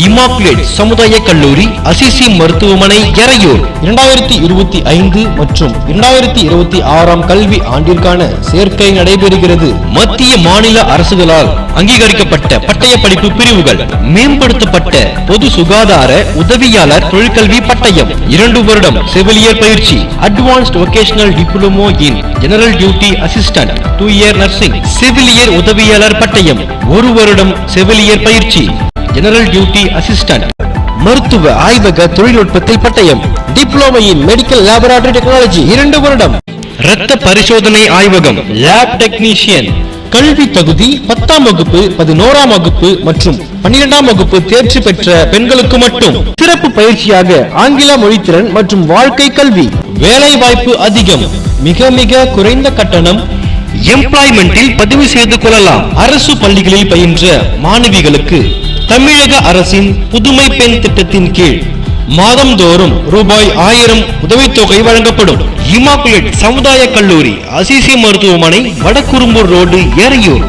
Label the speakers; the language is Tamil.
Speaker 1: இமாக்குலேட் சமுதாய கல்லூரி, அசிசி மருத்துவமனை, எறையூர். 2025 மற்றும் 2026 கல்வி ஆண்டிற்கான சேர்க்கை நடைபெறுகிறது. மத்திய மாநில அரசுகளால் அங்கீகரிக்கப்பட்ட பட்டய படிப்பு பிரிவுகள்: மேம்படுத்தப்பட்ட பொது சுகாதார உதவியாளர் தொழிற்கல்வி பட்டயம் 2 வருடம் செவிலியர் பயிற்சி. Advanced vocational diploma in general duty assistant 2 year nursing. செவிலியர் உதவியாளர் பட்டயம் 1 வருடம் செவிலியர் பயிற்சி. General duty assistant. மருத்துவ ஆய்வக தொழில்நுட்பத்தில் பட்டயம், diploma in medical laboratory technology 2 வருடம். இரத்த பரிசோதனை ஆய்வகம், லேப் டெக்னீஷியன். கல்வி தகுதி 10ஆம் வகுப்பு, 11ஆம் வகுப்பு மற்றும் 12ஆம் வகுப்பு தேர்ச்சி பெற்ற பெண்களுக்கு மட்டும். சிறப்பு பயிற்சியாக ஆங்கில மொழித்திறன் மற்றும் வாழ்க்கை கல்வி. வேலை வாய்ப்பு அதிகம், மிக மிக குறைந்த கட்டணம். எம்ப்ளாய்மெண்டில் பதிவு செய்து கொள்ளலாம். அரசு பள்ளிகளில் பயின்ற மாணவிகளுக்கு தமிழக அரசின் புதுமை பெண் திட்டத்தின் கீழ் மாதந்தோறும் ரூபாய் 1000 உதவித்தொகை வழங்கப்படும். இமாக்குலேட் சமுதாய கல்லூரி, அசிசி மருத்துவமனை, வடக்குறும்பூர் ரோடு, எறையூர்.